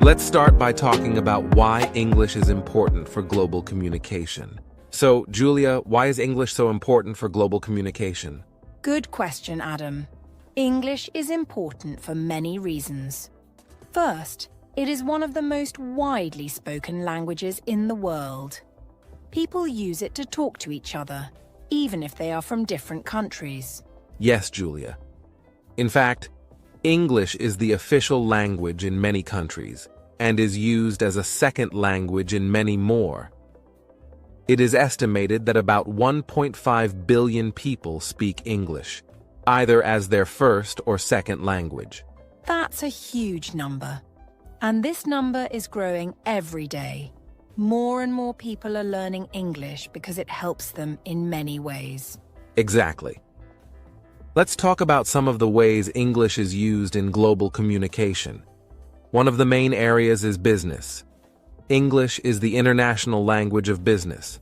Let's start by talking about why English is important for global communication. So, Julia, why is English so important for global communication? Good question, Adam. English is important for many reasons. First, it is one of the most widely spoken languages in the world. People use it to talk to each other, even if they are from different countries. Yes, Julia. In fact, English is the official language in many countries and is used as a second language in many more. It is estimated that about 1.5 billion people speak English, either as their first or second language. That's a huge number. And this number is growing every day. More and more people are learning English because it helps them in many ways. Exactly. Let's talk about some of the ways English is used in global communication. One of the main areas is business. English is the international language of business.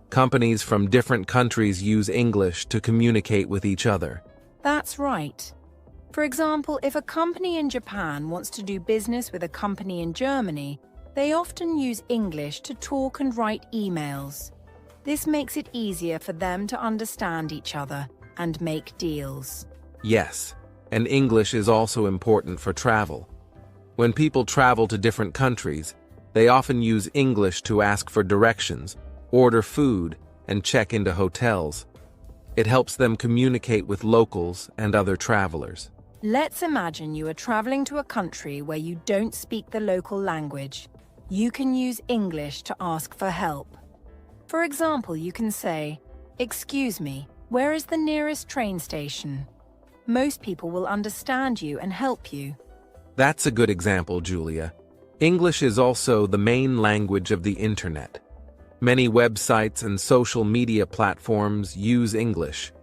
Companies from different countries use English to communicate with each other. That's right. For example, if a company in Japan wants to do business with a company in Germany, they often use English to talk and write emails. This makes it easier for them to understand each other and make deals. Yes, and English is also important for travel. When people travel to different countries, they often use English to ask for directions, order food, and check into hotels. It helps them communicate with locals and other travelers. Let's imagine you are traveling to a country where you don't speak the local language. You can use English to ask for help. For example, you can say, "Excuse me, where is the nearest train station?" Most people will understand you and help you. That's a good example, Julia. English is also the main language of the internet. Many websites and social media platforms use English.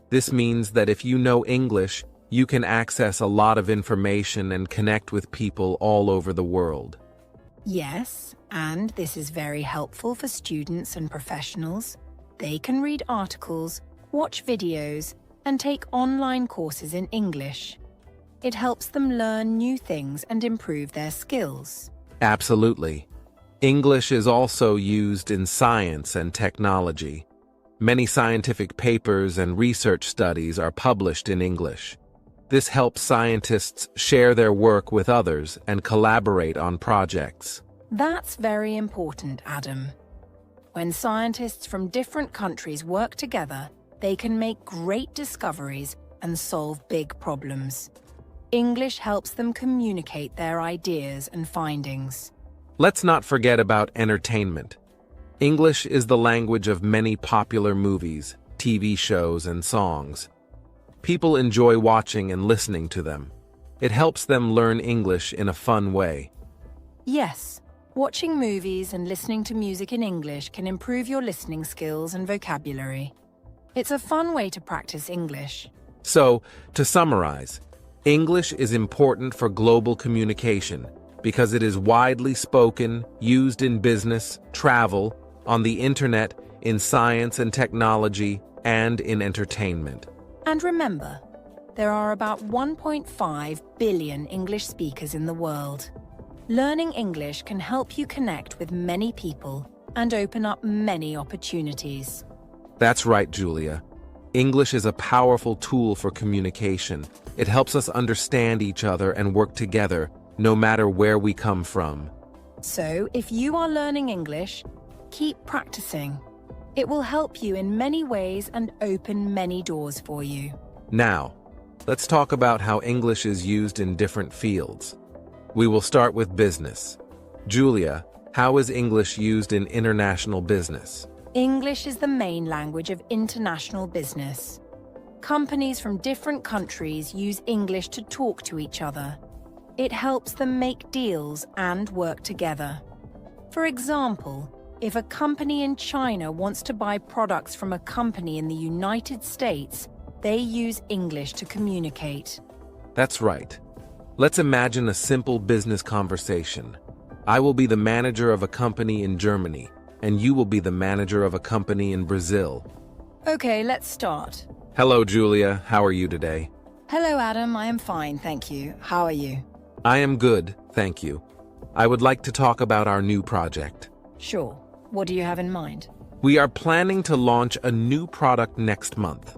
This means that if you know English, you can access a lot of information and connect with people all over the world. Yes, and this is very helpful for students and professionals. They can read articles, watch videos, and take online courses in English. It helps them learn new things and improve their skills. Absolutely. English is also used in science and technology. Many scientific papers and research studies are published in English. This helps scientists share their work with others and collaborate on projects. That's very important, Adam. When scientists from different countries work together, they can make great discoveries and solve big problems. English helps them communicate their ideas and findings. Let's not forget about entertainment. English is the language of many popular movies, TV shows, and songs. People enjoy watching and listening to them. It helps them learn English in a fun way. Yes, watching movies and listening to music in English can improve your listening skills and vocabulary. It's a fun way to practice English. So, to summarize, English is important for global communication because it is widely spoken, used in business, travel, on the internet, in science and technology, and in entertainment. And remember, there are about 1.5 billion English speakers in the world. Learning English can help you connect with many people and open up many opportunities. That's right, Julia. English is a powerful tool for communication. It helps us understand each other and work together, no matter where we come from. So, if you are learning English, keep practicing. It will help you in many ways and open many doors for you. Now, let's talk about how English is used in different fields. We will start with business. Julia, how is English used in international business? English is the main language of international business. Companies from different countries use English to talk to each other. It helps them make deals and work together. For example, if a company in China wants to buy products from a company in the United States, they use English to communicate. That's right. Let's imagine a simple business conversation. I will be the manager of a company in Germany, and you will be the manager of a company in Brazil. Okay, let's start. Hello, Julia. How are you today? Hello, Adam. I am fine, thank you. How are you? I am good, thank you. I would like to talk about our new project. Sure. What do you have in mind? We are planning to launch a new product next month.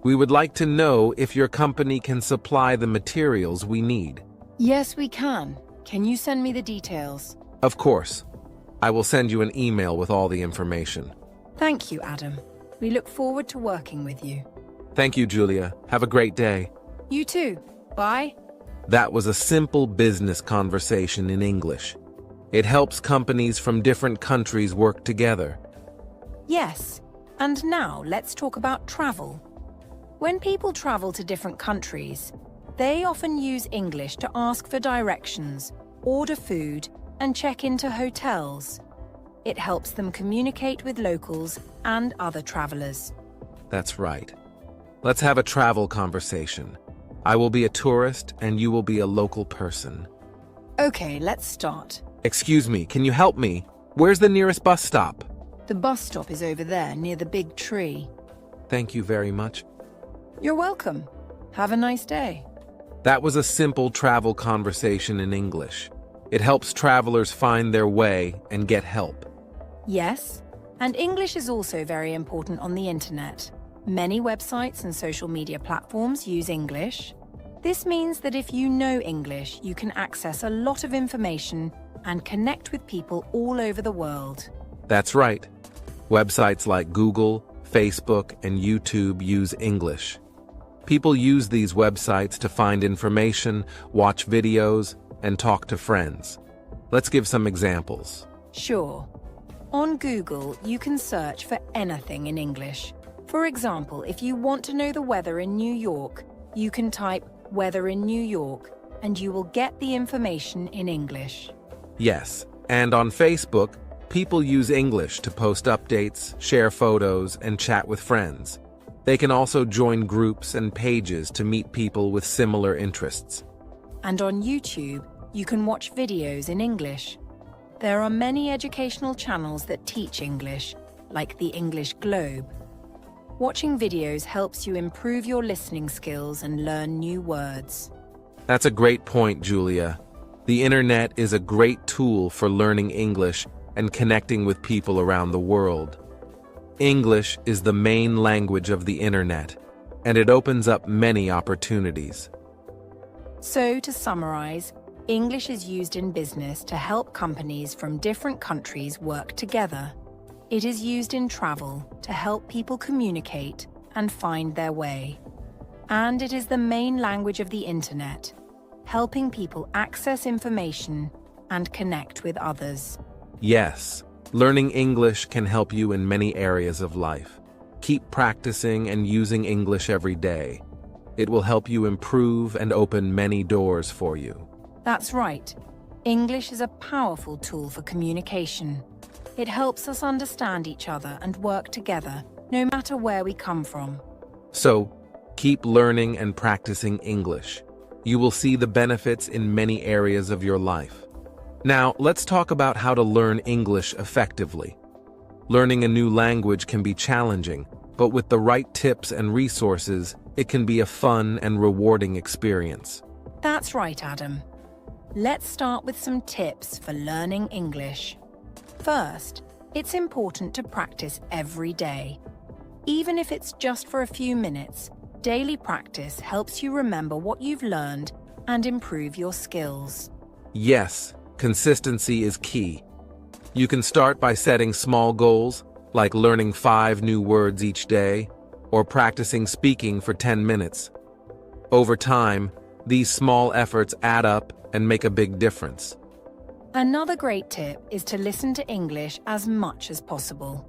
We would like to know if your company can supply the materials we need. Yes, we can. Can you send me the details? Of course. I will send you an email with all the information. Thank you, Adam. We look forward to working with you. Thank you, Julia. Have a great day. You too. Bye. That was a simple business conversation in English. It helps companies from different countries work together. Yes. And now let's talk about travel. When people travel to different countries, they often use English to ask for directions, order food, and check into hotels. It helps them communicate with locals and other travelers. That's right. Let's have a travel conversation. I will be a tourist and you will be a local person. Okay, let's start. Excuse me, can you help me? Where's the nearest bus stop? The bus stop is over there near the big tree. Thank you very much. You're welcome. Have a nice day. That was a simple travel conversation in English. It helps travelers find their way and get help. Yes, and English is also very important on the internet. Many websites and social media platforms use English. This means that if you know English, you can access a lot of information and connect with people all over the world. That's right. Websites like Google, Facebook, and YouTube use English. People use these websites to find information, watch videos, and talk to friends. Let's give some examples. Sure. On Google, you can search for anything in English. For example, if you want to know the weather in New York, you can type "weather in New York" and you will get the information in English. Yes, and on Facebook, people use English to post updates, share photos, and chat with friends. They can also join groups and pages to meet people with similar interests. And on YouTube, you can watch videos in English. There are many educational channels that teach English, like the English Globe. Watching videos helps you improve your listening skills and learn new words. That's a great point, Julia. The internet is a great tool for learning English and connecting with people around the world. English is the main language of the internet, and it opens up many opportunities. So, to summarize, English is used in business to help companies from different countries work together. It is used in travel to help people communicate and find their way. And it is the main language of the internet, helping people access information and connect with others. Yes, learning English can help you in many areas of life. Keep practicing and using English every day. It will help you improve and open many doors for you. That's right. English is a powerful tool for communication. It helps us understand each other and work together, no matter where we come from. So, keep learning and practicing English. You will see the benefits in many areas of your life. Now, let's talk about how to learn English effectively. Learning a new language can be challenging, but with the right tips and resources, it can be a fun and rewarding experience. That's right, Adam. Let's start with some tips for learning English. First, it's important to practice every day. Even if it's just for a few minutes, daily practice helps you remember what you've learned and improve your skills. Yes, consistency is key. You can start by setting small goals, like learning 5 new words each day, or practicing speaking for 10 minutes. Over time, these small efforts add up and make a big difference. Another great tip is to listen to English as much as possible.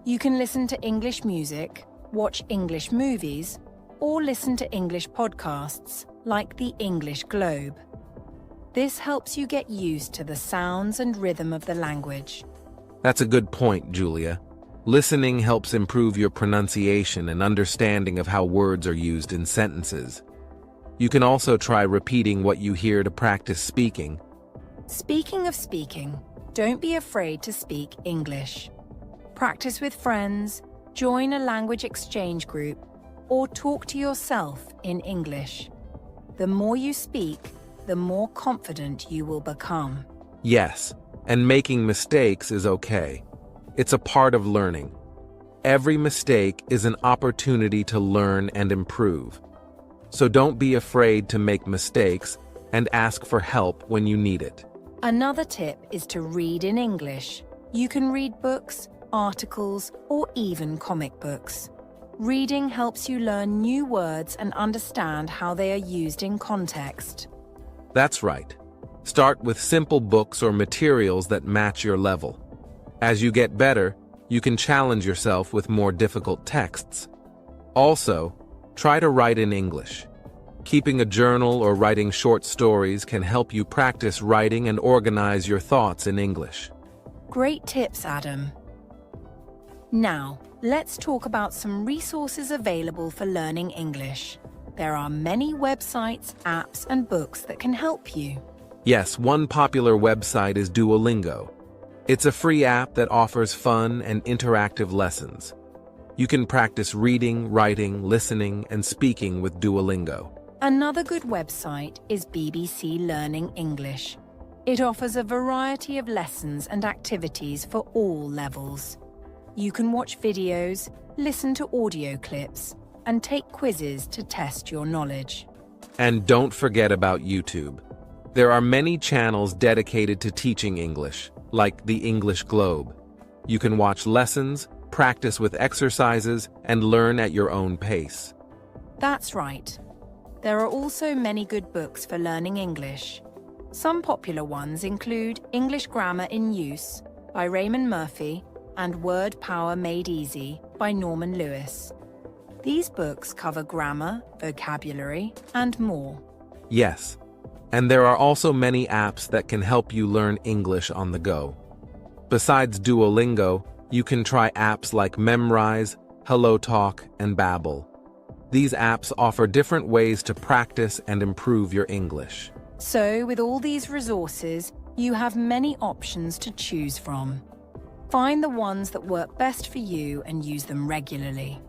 You can listen to English music, watch English movies, or listen to English podcasts like the English Globe. This helps you get used to the sounds and rhythm of the language. That's a good point, Julia. Listening helps improve your pronunciation and understanding of how words are used in sentences. You can also try repeating what you hear to practice speaking. Speaking of speaking, don't be afraid to speak English. Practice with friends, join a language exchange group, or talk to yourself in English. The more you speak, the more confident you will become. Yes, and making mistakes is okay. It's a part of learning. Every mistake is an opportunity to learn and improve. So don't be afraid to make mistakes and ask for help when you need it. Another tip is to read in English. You can read books, articles, or even comic books. Reading helps you learn new words and understand how they are used in context. That's right. Start with simple books or materials that match your level. As you get better, you can challenge yourself with more difficult texts. Also, try to write in English. Keeping a journal or writing short stories can help you practice writing and organize your thoughts in English. Great tips, Adam. Now, let's talk about some resources available for learning English. There are many websites, apps, and books that can help you. Yes, one popular website is Duolingo. It's a free app that offers fun and interactive lessons. You can practice reading, writing, listening, and speaking with Duolingo. Another good website is BBC Learning English. It offers a variety of lessons and activities for all levels. You can watch videos, listen to audio clips, and take quizzes to test your knowledge. And don't forget about YouTube. There are many channels dedicated to teaching English, like the English Globe. You can watch lessons, practice with exercises, and learn at your own pace. That's right. There are also many good books for learning English. Some popular ones include English Grammar in Use by Raymond Murphy and Word Power Made Easy by Norman Lewis. These books cover grammar, vocabulary, and more. Yes, and there are also many apps that can help you learn English on the go. Besides Duolingo, you can try apps like Memrise, HelloTalk, and Babbel. These apps offer different ways to practice and improve your English. So, with all these resources, you have many options to choose from. Find the ones that work best for you and use them regularly.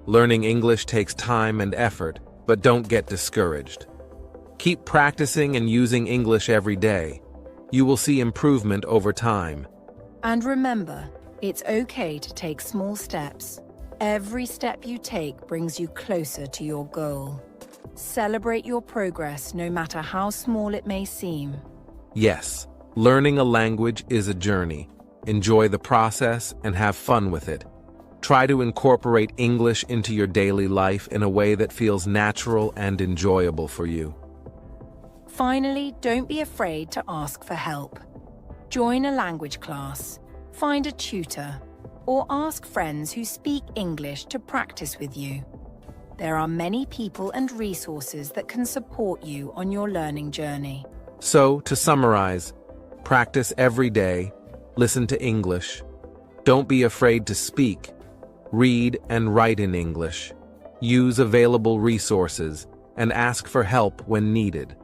Learning English takes time and effort, but don't get discouraged. Keep practicing and using English every day. You will see improvement over time. And remember, it's okay to take small steps. Every step you take brings you closer to your goal. Celebrate your progress no matter how small it may seem. Yes, learning a language is a journey. Enjoy the process and have fun with it. Try to incorporate English into your daily life in a way that feels natural and enjoyable for you. Finally, don't be afraid to ask for help. Join a language class, find a tutor, or ask friends who speak English to practice with you. There are many people and resources that can support you on your learning journey. So, to summarize, practice every day, listen to English, don't be afraid to speak, read and write in English, use available resources, and ask for help when needed.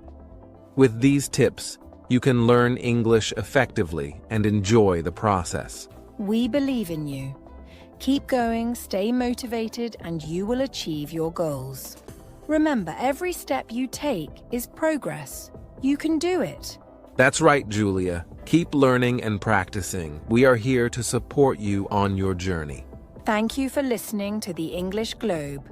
With these tips, you can learn English effectively and enjoy the process. We believe in you. Keep going, stay motivated, and you will achieve your goals. Remember, every step you take is progress. You can do it. That's right, Julia. Keep learning and practicing. We are here to support you on your journey. Thank you for listening to the English Globe.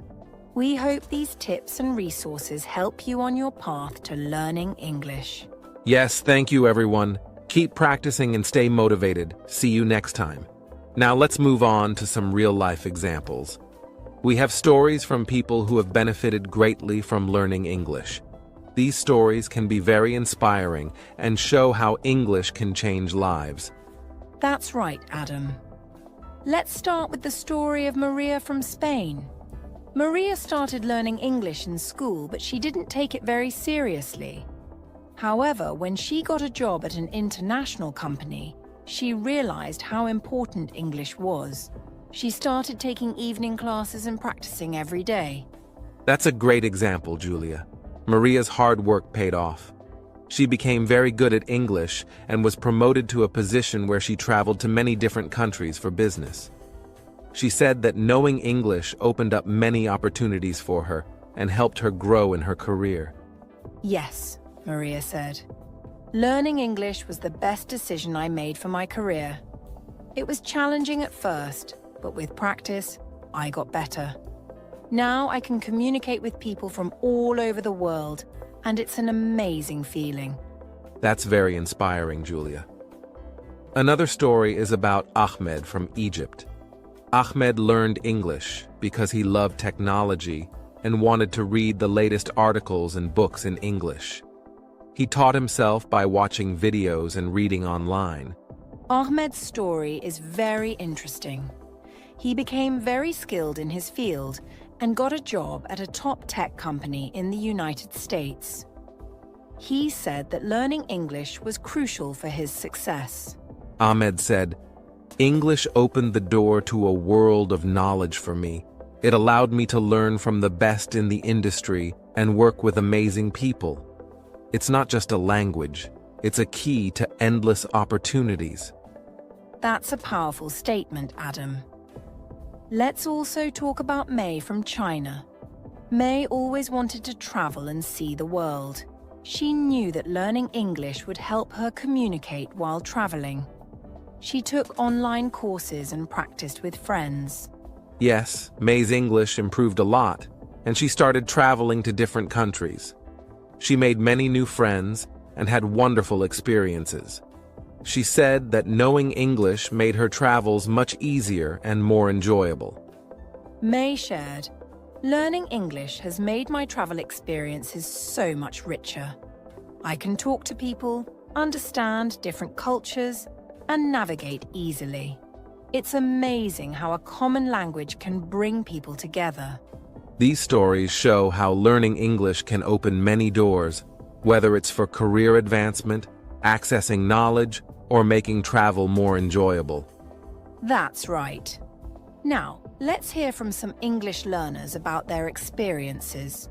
We hope these tips and resources help you on your path to learning English. Yes, thank you, everyone. Keep practicing and stay motivated. See you next time. Now let's move on to some real-life examples. We have stories from people who have benefited greatly from learning English. These stories can be very inspiring and show how English can change lives. That's right, Adam. Let's start with the story of Maria from Spain. Maria started learning English in school, but she didn't take it very seriously. However, when she got a job at an international company, she realized how important English was. She started taking evening classes and practicing every day. That's a great example, Julia. Maria's hard work paid off. She became very good at English and was promoted to a position where she traveled to many different countries for business. She said that knowing English opened up many opportunities for her and helped her grow in her career. Yes, Maria said. Learning English was the best decision I made for my career. It was challenging at first, but with practice, I got better. Now I can communicate with people from all over the world, and it's an amazing feeling. That's very inspiring, Julia. Another story is about Ahmed from Egypt. Ahmed learned English because he loved technology and wanted to read the latest articles and books in English. He taught himself by watching videos and reading online. Ahmed's story is very interesting. He became very skilled in his field and got a job at a top tech company in the United States. He said that learning English was crucial for his success. Ahmed said, "English opened the door to a world of knowledge for me. It allowed me to learn from the best in the industry and work with amazing people. It's not just a language, it's a key to endless opportunities." That's a powerful statement, Adam. Let's also talk about May from China. May always wanted to travel and see the world. She knew that learning English would help her communicate while traveling. She took online courses and practiced with friends. Yes, May's English improved a lot, and she started traveling to different countries. She made many new friends and had wonderful experiences. She said that knowing English made her travels much easier and more enjoyable. May shared, "Learning English has made my travel experiences so much richer. I can talk to people, understand different cultures, and navigate easily. It's amazing how a common language can bring people together." These stories show how learning English can open many doors, whether it's for career advancement, accessing knowledge, or making travel more enjoyable. That's right. Now, let's hear from some English learners about their experiences.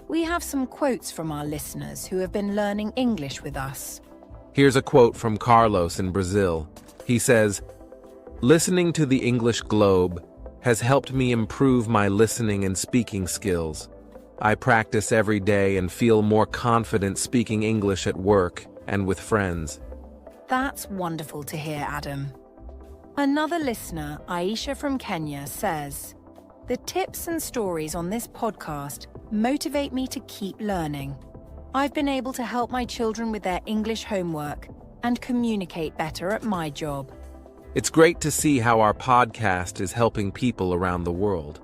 We have some quotes from our listeners who have been learning English with us. Here's a quote from Carlos in Brazil. He says, "Listening to the English Globe has helped me improve my listening and speaking skills. I practice every day and feel more confident speaking English at work and with friends." That's wonderful to hear, Adam. Another listener, Aisha from Kenya, says, "The tips and stories on this podcast motivate me to keep learning. I've been able to help my children with their English homework and communicate better at my job." It's great to see how our podcast is helping people around the world.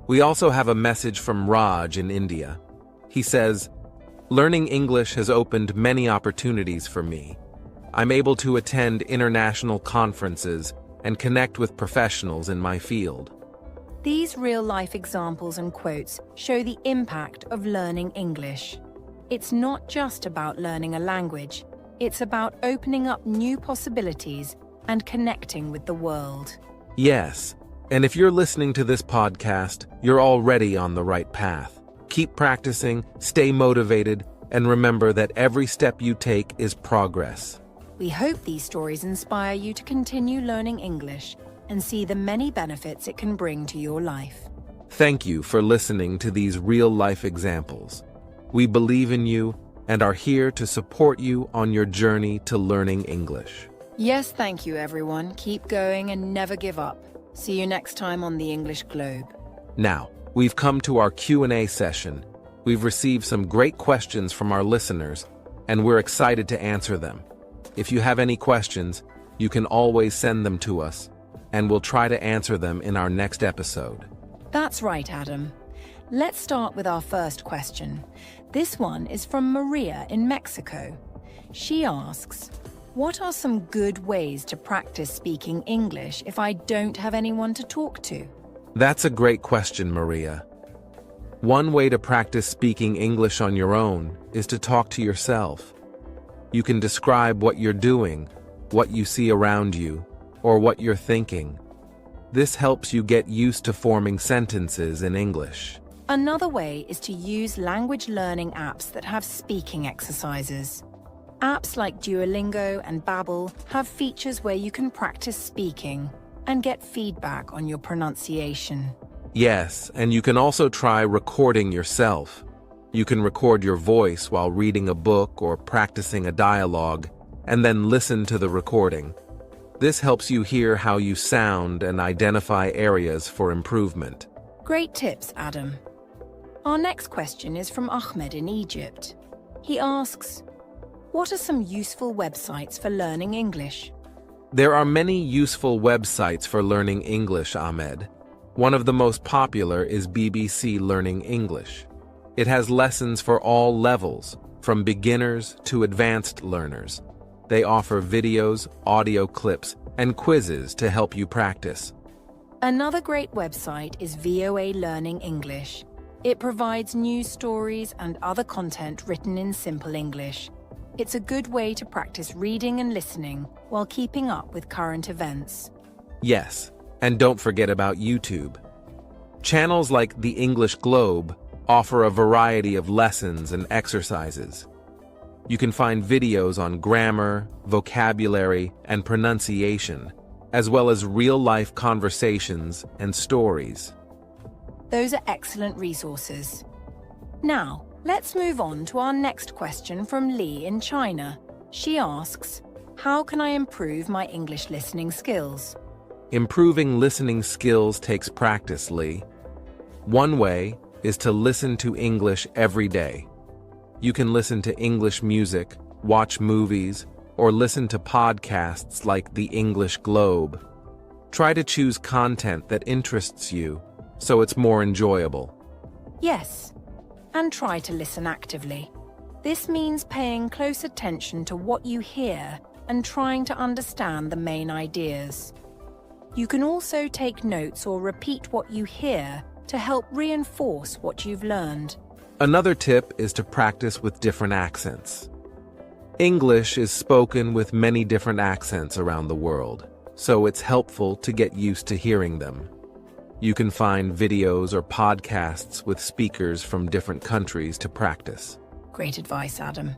We also have a message from Raj in India. He says, "Learning English has opened many opportunities for me. I'm able to attend international conferences and connect with professionals in my field." These real-life examples and quotes show the impact of learning English. It's not just about learning a language, it's about opening up new possibilities and connecting with the world. Yes, and if you're listening to this podcast, you're already on the right path. Keep practicing, stay motivated, and remember that every step you take is progress. We hope these stories inspire you to continue learning English and see the many benefits it can bring to your life. Thank you for listening to these real-life examples. We believe in you and are here to support you on your journey to learning English. Yes, thank you, everyone. Keep going and never give up. See you next time on the English Globe. Now, we've come to our Q&A session. We've received some great questions from our listeners, and we're excited to answer them. If you have any questions, you can always send them to us, and we'll try to answer them in our next episode. That's right, Adam. Let's start with our first question. This one is from Maria in Mexico. She asks, "What are some good ways to practice speaking English if I don't have anyone to talk to?" That's a great question, Maria. One way to practice speaking English on your own is to talk to yourself. You can describe what you're doing, what you see around you, or what you're thinking. This helps you get used to forming sentences in English. Another way is to use language learning apps that have speaking exercises. Apps like Duolingo and Babbel have features where you can practice speaking and get feedback on your pronunciation. Yes, and you can also try recording yourself. You can record your voice while reading a book or practicing a dialogue, and then listen to the recording. This helps you hear how you sound and identify areas for improvement. Great tips, Adam. Our next question is from Ahmed in Egypt. He asks, what are some useful websites for learning English? There are many useful websites for learning English, Ahmed. One of the most popular is BBC Learning English. It has lessons for all levels, from beginners to advanced learners. They offer videos, audio clips, and quizzes to help you practice. Another great website is VOA Learning English. It provides news stories and other content written in simple English. It's a good way to practice reading and listening while keeping up with current events. Yes, and don't forget about YouTube. Channels like The English Globe offer a variety of lessons and exercises. You can find videos on grammar, vocabulary, and pronunciation, as well as real-life conversations and stories. Those are excellent resources. Now, let's move on to our next question from Lee in China. She asks, how can I improve my English listening skills? Improving listening skills takes practice, Lee. One way is to listen to English every day. You can listen to English music, watch movies, or listen to podcasts like The English Globe. Try to choose content that interests you, so it's more enjoyable. Yes, and try to listen actively. This means paying close attention to what you hear and trying to understand the main ideas. You can also take notes or repeat what you hear to help reinforce what you've learned. Another tip is to practice with different accents. English is spoken with many different accents around the world, so it's helpful to get used to hearing them. You can find videos or podcasts with speakers from different countries to practice. Great advice, Adam.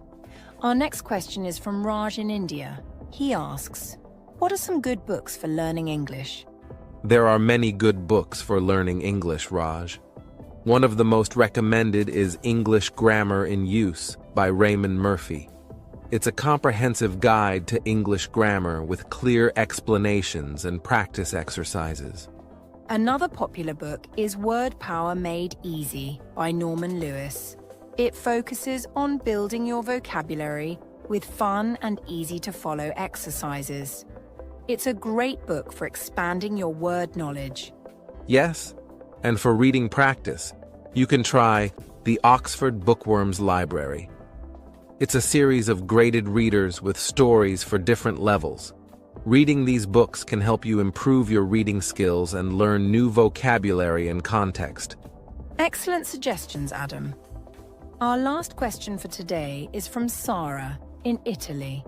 Our next question is from Raj in India. He asks, what are some good books for learning English? There are many good books for learning English, Raj. One of the most recommended is English Grammar in Use by Raymond Murphy. It's a comprehensive guide to English grammar with clear explanations and practice exercises. Another popular book is Word Power Made Easy by Norman Lewis. It focuses on building your vocabulary with fun and easy-to-follow exercises. It's a great book for expanding your word knowledge. Yes, and for reading practice, you can try The Oxford Bookworm's Library. It's a series of graded readers with stories for different levels. Reading these books can help you improve your reading skills and learn new vocabulary and context. Excellent suggestions, Adam. Our last question for today is from Sarah in Italy.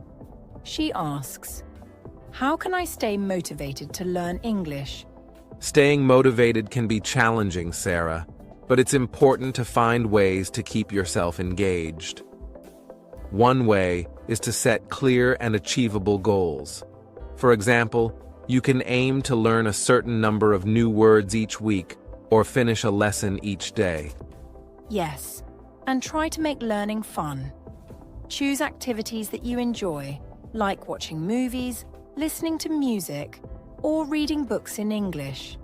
She asks, how can I stay motivated to learn English? Staying motivated can be challenging, Sarah, but it's important to find ways to keep yourself engaged. One way is to set clear and achievable goals. For example, you can aim to learn a certain number of new words each week or finish a lesson each day. Yes, and try to make learning fun. Choose activities that you enjoy, like watching movies, listening to music, or reading books in English.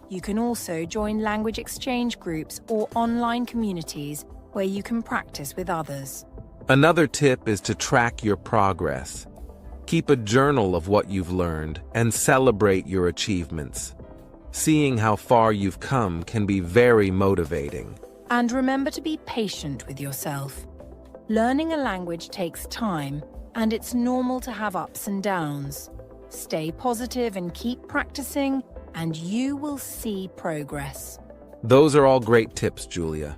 You can also join language exchange groups or online communities where you can practice with others. Another tip is to track your progress. Keep a journal of what you've learned and celebrate your achievements. Seeing how far you've come can be very motivating. And remember to be patient with yourself. Learning a language takes time, and it's normal to have ups and downs. Stay positive and keep practicing, and you will see progress. Those are all great tips, Julia.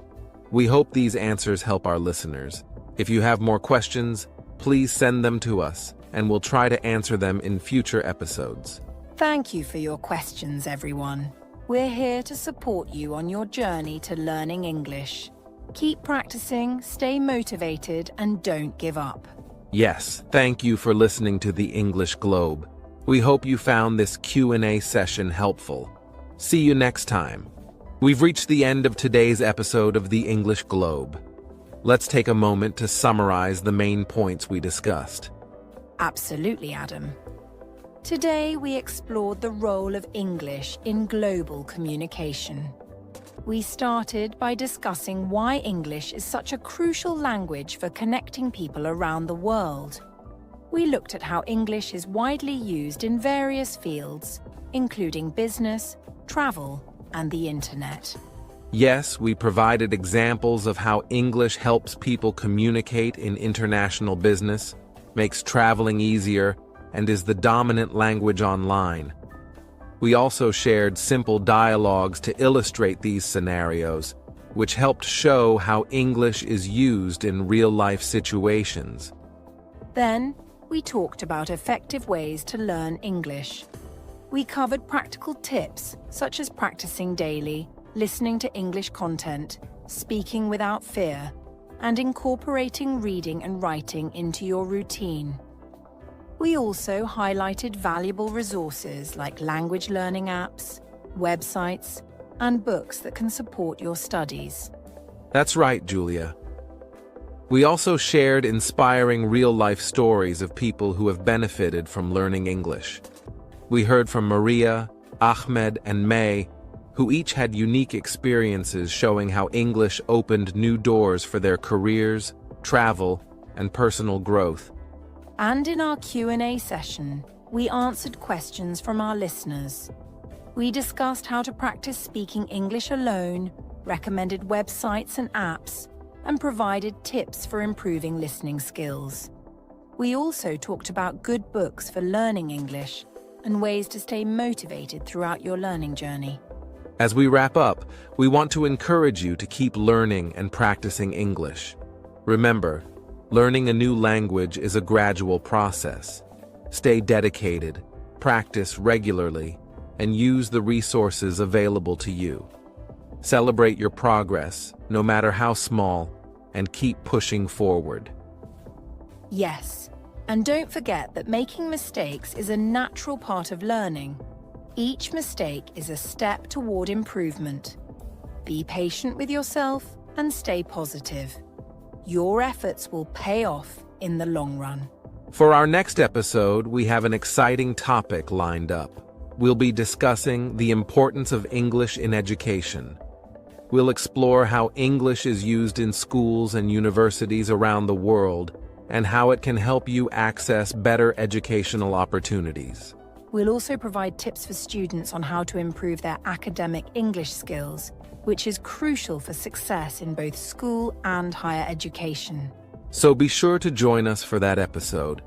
We hope these answers help our listeners. If you have more questions, please send them to us, and we'll try to answer them in future episodes. Thank you for your questions, everyone. We're here to support you on your journey to learning English. Keep practicing, stay motivated, and don't give up. Yes, thank you for listening to The English Globe. We hope you found this Q&A session helpful. See you next time. We've reached the end of today's episode of The English Globe. let's take a moment to summarize the main points we discussed. Absolutely, Adam. Today we explored the role of English in global communication. We started by discussing why English is such a crucial language for connecting people around the world. We looked at how English is widely used in various fields, including business, travel, and the internet. Yes, we provided examples of how English helps people communicate in international business, makes traveling easier, and is the dominant language online. We also shared simple dialogues to illustrate these scenarios, which helped show how English is used in real-life situations. Then, we talked about effective ways to learn English. We covered practical tips, such as practicing daily, listening to English content, speaking without fear, and incorporating reading and writing into your routine. We also highlighted valuable resources like language learning apps, websites, and books that can support your studies. That's right, Julia. We also shared inspiring real-life stories of people who have benefited from learning English. We heard from Maria, Ahmed, and May, who each had unique experiences showing how English opened new doors for their careers, travel, and personal growth. And in our Q&A session, we answered questions from our listeners. We discussed how to practice speaking English alone, recommended websites and apps, and provided tips for improving listening skills. We also talked about good books for learning English and ways to stay motivated throughout your learning journey. As we wrap up, we want to encourage you to keep learning and practicing English. Remember, learning a new language is a gradual process. Stay dedicated, practice regularly, and use the resources available to you. Celebrate your progress, no matter how small, and keep pushing forward. Yes, and don't forget that making mistakes is a natural part of learning. Each mistake is a step toward improvement. Be patient with yourself and stay positive. Your efforts will pay off in the long run. For our next episode, we have an exciting topic lined up. We'll be discussing the importance of English in education. We'll explore how English is used in schools and universities around the world and how it can help you access better educational opportunities. We'll also provide tips for students on how to improve their academic English skills, which is crucial for success in both school and higher education. So be sure to join us for that episode.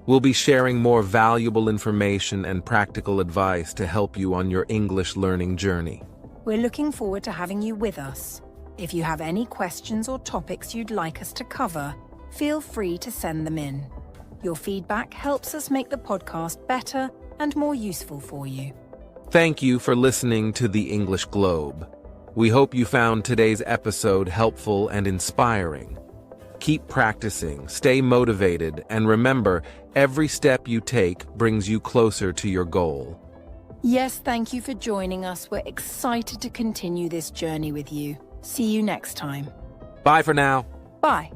We'll be sharing more valuable information and practical advice to help you on your English learning journey. We're looking forward to having you with us. If you have any questions or topics you'd like us to cover, feel free to send them in. Your feedback helps us make the podcast better and more useful for you. Thank you for listening to the English Globe. We hope you found today's episode helpful and inspiring. Keep practicing, stay motivated, and remember, every step you take brings you closer to your goal. Yes, thank you for joining us. We're excited to continue this journey with you. See you next time. Bye for now. Bye.